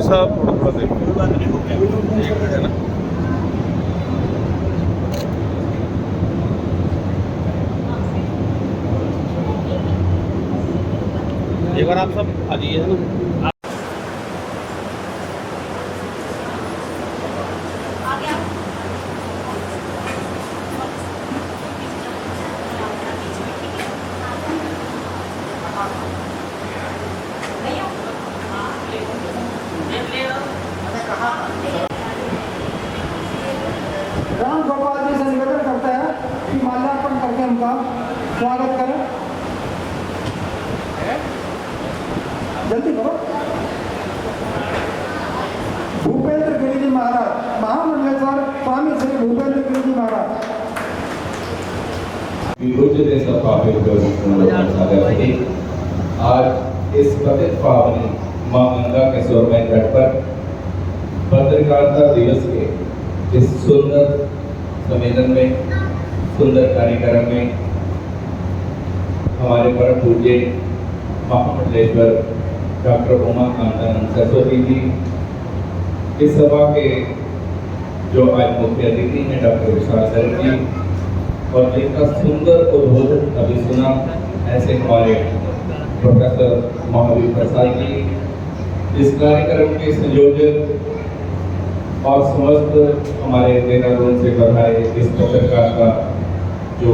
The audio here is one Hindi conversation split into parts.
साहब थोड़ा थोड़ा देखो ना। एक बार आप सब आ जाइए। राम गोपाल जी से निवेदन करते हैं कि माल्यार्पण करके उनका स्वागत करें। जल्दी करो। भूपेंद्र गिरी जी महाराज, महामंडलेश्वर स्वामी श्री भूपेंद्र गिरी जी महाराज। आज इस पतित पावनी मां गंगा के स्वर्णमय तट पर पत्रकारिता दिवस के इस सुंदर सम्मेलन में, सुंदर कार्यक्रम में हमारे परम पूज्य महामंडलेश्वर डॉक्टर उमाकांतानंद सरस्वती जी, इस सभा के जो आज मुख्य अतिथि हैं डॉक्टर विशाल सर जी, और जिनका सुंदर उद्बोधन अभी सुना ऐसे हमारे प्रोफेसर महावीर प्रसाद जी, इस कार्यक्रम के संयोजक और समस्त हमारे देहरादून से बढ़ाए इस पत्रकार का जो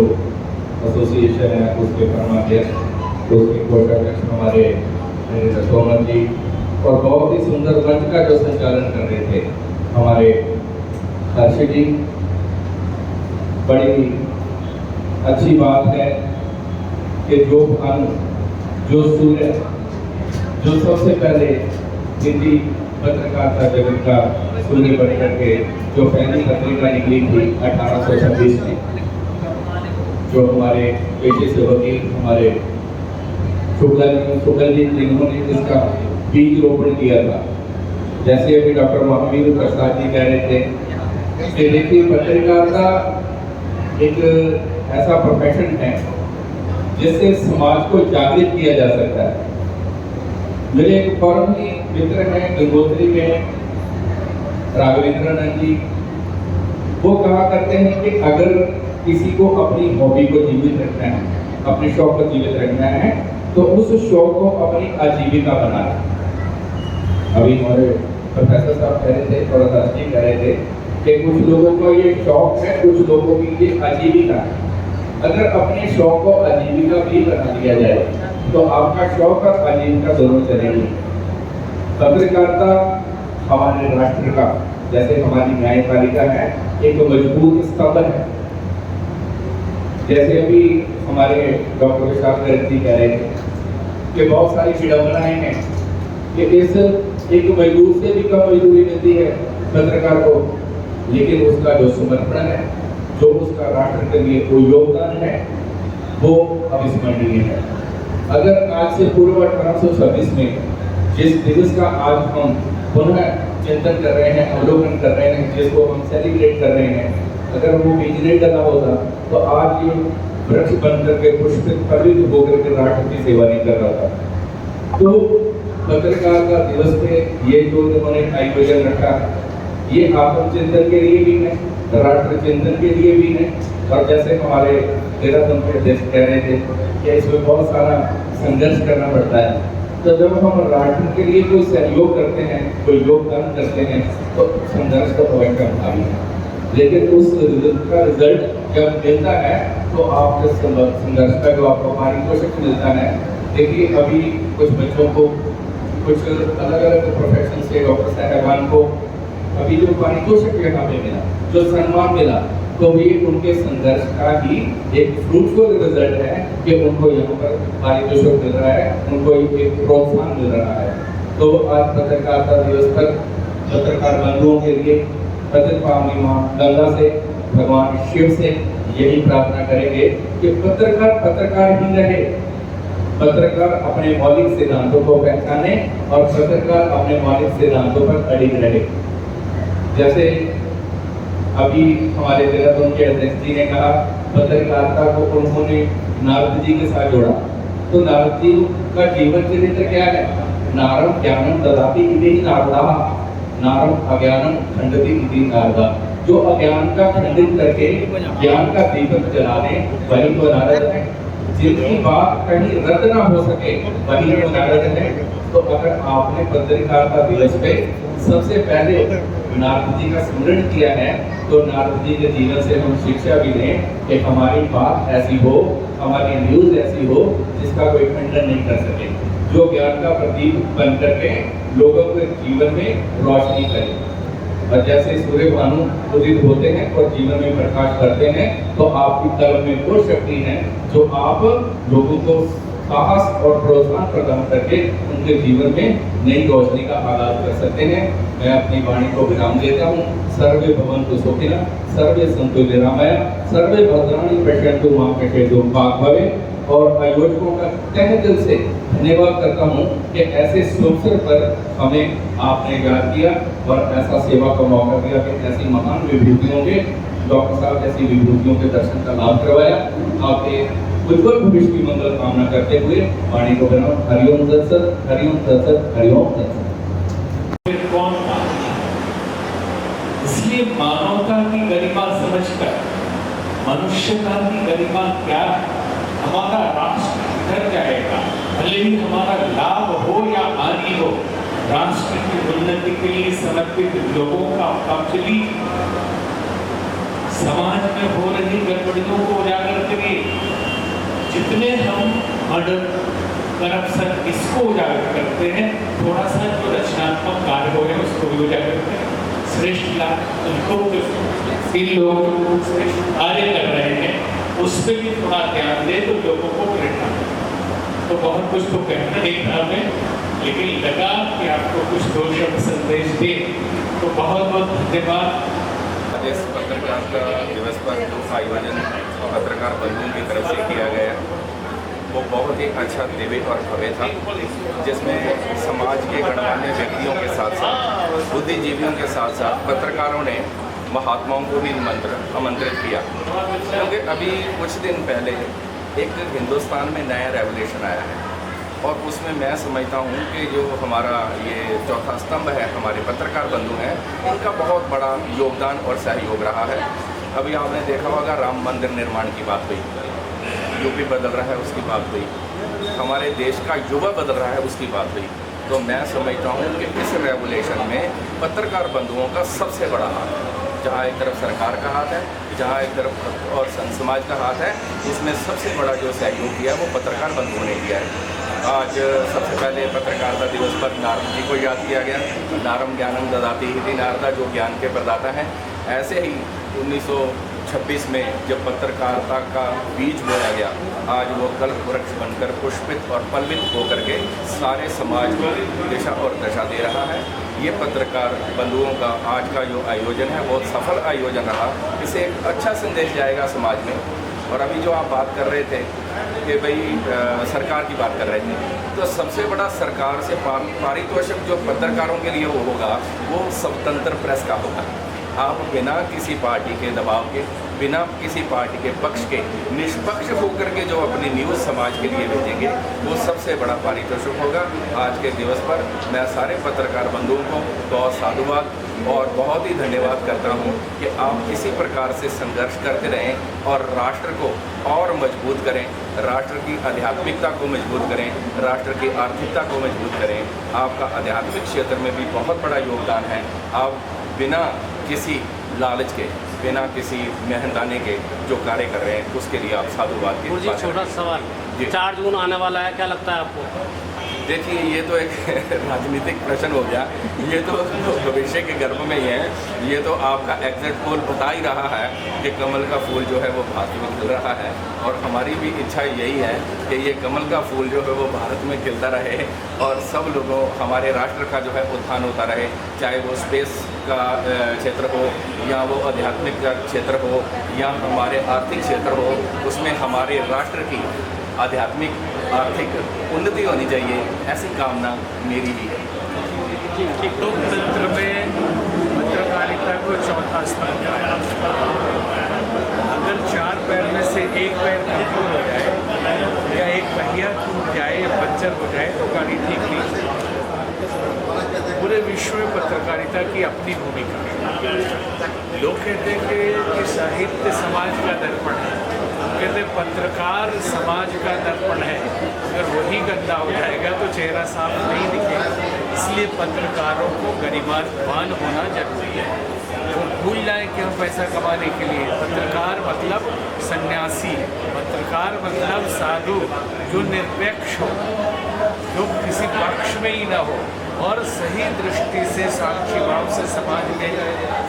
एसोसिएशन है उसके परमाध्यक्ष, उसके कोषाध्यक्ष हमारे सोमन जी, और बहुत ही सुंदर मंच का जो संचालन कर रहे थे हमारे हर्ष जी। बड़ी अच्छी बात है कि जो भानु, जो सूर्य, जो सबसे पहले हिंदी पत्रकारिता जगत का सूर्य बन करके जो पहली पत्रिका निकली थी 1826 में, जो हमारे पेशे से वकील हमारे शुक्ल जी जिन्होंने इसका बीज रोपण किया था। जैसे अभी डॉक्टर महावीर प्रसाद जी कह रहे थे कि देखिए पत्रकारिता एक ऐसा प्रोफेशन है जिससे समाज को जागृत किया जा सकता है। मेरे एक फॉरम ही मित्र हैं गंगोत्री में राघवेंद्रानंद जी, वो कहा करते हैं कि अगर किसी को अपनी हॉबी को जीवित रखना है, अपने शौक को जीवित रखना है, तो उस शौक को अपनी आजीविका बनाना। अभी हमारे प्रोफेसर साहब कह रहे थे, थोड़ा सा कह रहे थे कि कुछ लोगों को ये शौक है, कुछ लोगों की ये आजीविका है। अगर अपने शौक को आजीविका भी बना दिया जाए तो आपका शौक और आजीविका दोनों चलेंगे। पत्रकारिता हमारे राष्ट्र का, जैसे हमारी न्यायपालिका है, एक मजबूत स्तंभ है। जैसे अभी हमारे डॉक्टर विशाल जी कह रहे थे कि बहुत सारी विडंबनाएं हैं कि इस एक मजदूर से भी कम मजदूरी मिलती है पत्रकार को, लेकिन उसका जो समर्पण है, जो उसका राष्ट्र के लिए कोई योगदान है, वो अविस्मरणीय है। अगर आज से पूर्व 1826 में जिस दिवस का आज हम पुनः चिंतन कर रहे हैं, अवलोकन कर रहे हैं, जिसको हम सेलिब्रेट कर रहे हैं, अगर वो बीज नहीं डला होता तो आज ये वृक्ष बनकर के पुष्पित फलित होकर के राष्ट्र की सेवा नहीं कर रहा था। तो पत्रकार का दिवस पे ये जो उन्होंने आयोजन रखा, ये आत्मचिंतन के लिए भी है, राष्ट्र चिंतन के लिए भी है। और जैसे हमारे देहरादून के अध्यक्ष कह रहे थे कि इसमें बहुत सारा संघर्ष करना पड़ता है, तो जब हम राष्ट्र के लिए कोई सहयोग करते हैं, कोई योगदान करते हैं, तो संघर्ष का अवश्य भावी है। लेकिन उस का रिजल्ट जब मिलता है तो आपके संघर्ष का जो आपको पारितोषिक मिलता है। देखिए अभी कुछ बच्चों को कुछ अलग अलग प्रोफेशन से डॉक्टर साहबान को अभी जो पारितोषिक यहाँ पे मिला, जो सम्मान मिला, तो ये उनके संघर्ष का ही एक फ्रूटफुल रिजल्ट है कि उनको यहाँ पर पारितोषिक मिल रहा है, उनको एक प्रोत्साहन मिल रहा है। तो आज पत्रकारिता दिवस पर पत्रकार बंधुओं के लिए पतित पावनी मां गंगा से, भगवान शिव से यही प्रार्थना करेंगे कि पत्रकार ही रहे, पत्रकार अपने मौलिक सिद्धांतों को पहचाने और पत्रकार अपने मौलिक सिद्धांतों पर अडिग रहे। जैसे अभी हमारे देहरादून के अध्यक्ष जी ने कहा पत्रकारिता को उन्होंने नारद जी के साथ जोड़ा। तो नारद जी का जीवन चरित्र क्या है? नारम ज्ञानम ददाति इति नारदः, नारम अज्ञानम खंडति इति नारदा। जो अज्ञान का खंडित करके ज्ञान का दीपक जला दे वही तो नारद है। जिनकी बात कहीं रद्द ना हो सके वही तो नारद है। तो अगर आपने पत्रकारिता दिवस पे सबसे पहले नारद जी का स्मरण किया है तो नारद जी के जीवन से हम शिक्षा भी लें कि हमारी बात ऐसी हो, हमारी न्यूज ऐसी हो जिसका कोई खंडन नहीं कर सके, जो ज्ञान का प्रतीक बन करके लोगों के जीवन में रोशनी करे। और जैसे सूर्य भानु उदित होते हैं और जीवन में प्रकाश करते हैं, तो आपकी कलम में वो शक्ति है जो आप लोगों को साहस और प्रोत्साहन प्रदान करके उनके जीवन में नई रोशनी का आगाज कर सकते हैं। मैं अपनी वाणी को विराम देता हूँ। सर्वे भवन्तु सुखिनः, सर्वे सन्तु निरामया, सर्वे भद्राणि पश्यन्तु मा कश्चित् दुःखभाग्। और आयोजकों का तहे दिल से धन्यवाद करता हूँ कि ऐसे अवसर पर हमें आपने याद किया और ऐसा सेवा का मौका दिया कि ऐसी महान विभूतियों के डॉक्टर साहब जैसी विभूतियों के दर्शन का लाभ करवाया। आपके उज्जवल भविष्य की मंगल कामना करते हुए वाणी को विराम। हरिओम तत्सत, हरिओम तत्सत, हरिओम तत्सत। कौन था? इसलिए मानवता की गरिमा समझकर, मनुष्यता की गरिमा क्या है, हमारा राष्ट्र किधर जाएगा, भले ही हमारा लाभ हो या हानि हो, राष्ट्र की उन्नति के लिए समर्पित लोगों का कामचली समाज में हो रही गड़बड़ियों को उजागर करिए। जितने हम मर्डर, करप्शन इसको उजागर करते हैं, थोड़ा सा जो रचनात्मक कार्य हो रहे हैं उसको भी उजागर करें। श्रेष्ठ लोग श्रेष्ठ कार्य कर रहे हैं उस पर भी थोड़ा ध्यान दे तो लोगों को प्रेरणा। तो बहुत कुछ तो कहना नहीं था मैं, लेकिन लगा कि आपको कुछ दो शब्द संदेश दे, तो बहुत बहुत धन्यवाद। इस पत्रकारिता दिवस पर जो आयोजन पत्रकार बंधुओं की तरफ से किया गया वो बहुत ही अच्छा, दिव्य और भव्य था, जिसमें समाज के गणमान्य व्यक्तियों के साथ साथ बुद्धिजीवियों के साथ साथ पत्रकारों ने महात्माओं को भी आमंत्रित किया। क्योंकि अभी कुछ दिन पहले एक हिंदुस्तान में नया रेवोल्यूशन आया है और उसमें मैं समझता हूँ कि जो हमारा ये चौथा स्तंभ है, हमारे पत्रकार बंधु हैं, इनका बहुत बड़ा योगदान और सहयोग रहा है। अभी आपने देखा होगा राम मंदिर निर्माण की बात हुई, यूपी बदल रहा है उसकी बात हुई, हमारे देश का युवा बदल रहा है उसकी बात हुई। तो मैं समझता हूँ कि इस रेवोल्यूशन में पत्रकार बंधुओं का सबसे बड़ा हाथ है। जहाँ एक तरफ सरकार का हाथ है, जहाँ एक तरफ और संत समाज का हाथ है, इसमें सबसे बड़ा जो सहयोग किया है वो पत्रकार बंधुओं ने किया है। आज सबसे पहले पत्रकारिता दिवस पर नारद जी को याद किया गया। नारम ज्ञानम ददाति इति नारदा, जो ज्ञान के प्रदाता हैं। ऐसे ही 1926 में जब पत्रकारिता का बीज बोया गया, आज वो कल्प वृक्ष बनकर पुष्पित और पल्लवित होकर के सारे समाज को दिशा और दशा दे रहा है। ये पत्रकार बंधुओं का आज का जो आयोजन है बहुत सफल आयोजन रहा। इससे एक अच्छा संदेश जाएगा समाज में। और अभी जो आप बात कर रहे थे कि भाई सरकार की बात कर रहे थे, तो सबसे बड़ा सरकार से पारितोषिक जो पत्रकारों के लिए वो होगा वो स्वतंत्र प्रेस का होगा। आप बिना किसी पार्टी के दबाव के, बिना किसी पार्टी के पक्ष के, निष्पक्ष होकर के जो अपनी न्यूज़ समाज के लिए भेजेंगे वो सबसे बड़ा पारितोषिक होगा। आज के दिवस पर मैं सारे पत्रकार बंधुओं को बहुत साधुवाद और बहुत ही धन्यवाद करता हूं कि आप इसी प्रकार से संघर्ष करते रहें और राष्ट्र को और मजबूत करें, राष्ट्र की आध्यात्मिकता को मजबूत करें, राष्ट्र की आर्थिकता को मजबूत करें। आपका आध्यात्मिक क्षेत्र में भी बहुत बड़ा योगदान है। आप बिना किसी लालच के, बिना किसी मेहनताने के जो कार्य कर रहे हैं उसके लिए आप साधुवाद की। जी छोटा सवाल, 4 जून आने वाला है, क्या लगता है आपको? देखिए ये तो एक राजनीतिक प्रश्न हो गया, ये तो भविष्य के गर्भ में ही है। ये तो आपका एग्जिट पोल बता ही रहा है कि कमल का फूल जो है वो भारत में खिल रहा है और हमारी भी इच्छा यही है कि ये कमल का फूल जो है वो भारत में खिलता रहे और सब लोगों, हमारे राष्ट्र का जो है उत्थान होता रहे, चाहे वो स्पेस का क्षेत्र हो या वो आध्यात्मिक का क्षेत्र हो या हमारे आर्थिक क्षेत्र हो, उसमें हमारे राष्ट्र की आध्यात्मिक आर्थिक उन्नति होनी चाहिए, ऐसी कामना मेरी भी है। लोकतंत्र में पत्रकारिता को चौथा स्तंभ कराया। अगर 4 पैर में से एक पैर कमजोर हो जाए या एक पहिया टूट जाए या पंचर हो जाए तो गाड़ी ठीक नहीं चलती। पूरे विश्व में पत्रकारिता की अपनी भूमिका है। लोग कहते हैं कि साहित्य समाज का दर्पण है, कहते पत्रकार समाज का दर्पण है। अगर वही गंदा हो जाएगा तो चेहरा साफ नहीं दिखेगा। इसलिए पत्रकारों को गरिमावान होना जरूरी है। वो भूल जाए कि हम पैसा कमाने के लिए, पत्रकार मतलब सन्यासी, पत्रकार मतलब साधु जो निरपेक्ष हो, जो किसी पक्ष में ही ना हो और सही दृष्टि से साक्षी भाव से समाज में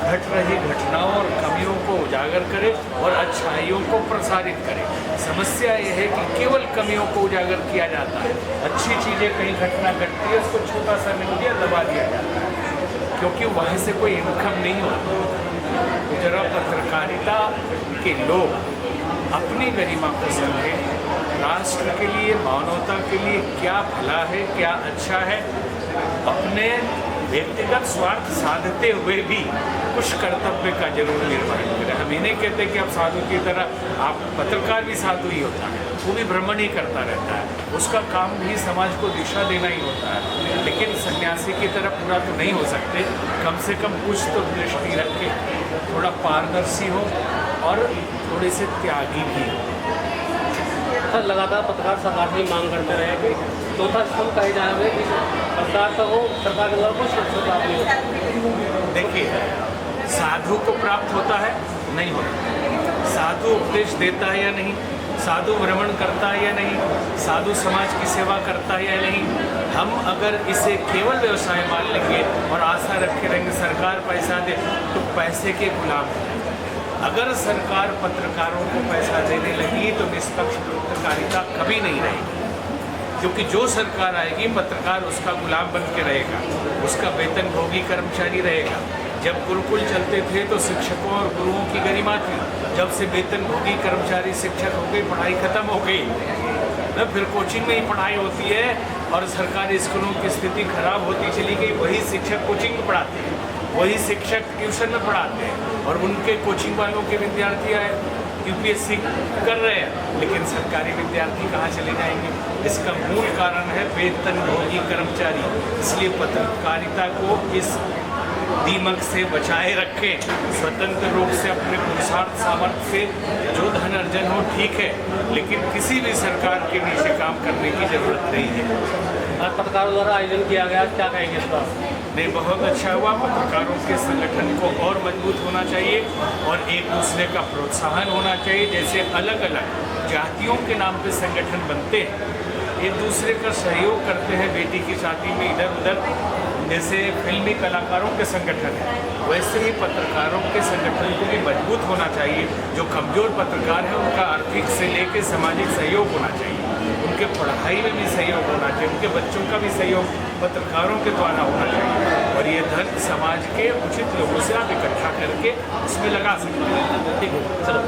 घट रही घटनाओं और कमियों को उजागर करे और अच्छाइयों को प्रसारित करे। समस्या यह है कि केवल कमियों को उजागर किया जाता है, अच्छी चीज़ें कहीं घटना घटती है उसको छोटा सा मीडिया दबा दिया जाता है क्योंकि वहाँ से कोई इनकम नहीं होती। जरा पत्रकारिता के लोग अपनी गरिमा को समझें, राष्ट्र के लिए, मानवता के लिए क्या भला है, क्या अच्छा है, अपने व्यक्तिगत स्वार्थ साधते हुए भी कुछ कर्तव्य का जरूर निर्वहन करें। हम ये नहीं कहते कि आप साधु की तरह, आप पत्रकार भी साधु ही होता है, वो भी भ्रमण ही करता रहता है, उसका काम भी समाज को दिशा देना ही होता है। लेकिन सन्यासी की तरह पूरा तो नहीं हो सकते, कम से कम कुछ तो दृष्टि रखे, थोड़ा पारदर्शी हो और थोड़े से त्यागी भी हो। सर लगातार पत्रकार सरकार से मांग करते रहे कि चौथा स्तंभ कहे जा रहे कि सरकार का हो, सरकार के द्वारा कुछ प्राप्त नहीं होता। देखिए, साधु को प्राप्त होता है नहीं होता, साधु उपदेश देता है या नहीं, साधु भ्रमण करता है या नहीं, साधु समाज की सेवा करता है या नहीं। हम अगर इसे केवल व्यवसाय मान लेंगे और आशा रखे रहेंगे सरकार पैसा दे तो पैसे के गुलाम हो जाएंगे। अगर सरकार पत्रकारों को पैसा देने लगी तो निष्पक्ष पत्रकारिता कभी नहीं रहेगी, क्योंकि जो सरकार आएगी पत्रकार उसका गुलाम बन के रहेगा, उसका वेतन भोगी कर्मचारी रहेगा। जब गुरुकुल चलते थे तो शिक्षकों और गुरुओं की गरिमा थी, जब से वेतन भोगी कर्मचारी शिक्षक हो गए, पढ़ाई खत्म हो गई ना, फिर कोचिंग में ही पढ़ाई होती है और सरकारी स्कूलों की स्थिति खराब होती चली गई। वही शिक्षक कोचिंग में पढ़ाते हैं, वही शिक्षक ट्यूशन में पढ़ाते हैं और उनके कोचिंग वालों के विद्यार्थी आए यूपीएससी कर रहे हैं, लेकिन सरकारी विद्यार्थी कहाँ चले जाएंगे? इसका मूल कारण है वेतन भोगी कर्मचारी। इसलिए पत्रकारिता को इस दीमक से बचाए रखें, स्वतंत्र रूप से अपने पुरुषार्थ सामर्थ्य से जो धन अर्जन हो ठीक है, लेकिन किसी भी सरकार के नीचे काम करने की जरूरत नहीं है। आज पत्रकारों द्वारा आयोजन किया गया, क्या कहेंगे इस पर? नहीं, बहुत अच्छा हुआ। पत्रकारों के संगठन को और मजबूत होना चाहिए और एक दूसरे का प्रोत्साहन होना चाहिए। जैसे अलग अलग जातियों के नाम पे संगठन बनते हैं, एक दूसरे का सहयोग करते हैं बेटी की शादी में इधर उधर, जैसे फिल्मी कलाकारों के संगठन है, वैसे ही पत्रकारों के संगठन को भी मजबूत होना चाहिए। जो कमज़ोर पत्रकार हैं उनका आर्थिक से लेकर सामाजिक सहयोग होना चाहिए, उनके पढ़ाई में भी सहयोग होना चाहिए, उनके बच्चों का भी सहयोग पत्रकारों के द्वारा होना चाहिए। और ये धन समाज के उचित लोगों से आप इकट्ठा करके उसमें लगा सकते हैं। ठीक है, चलो।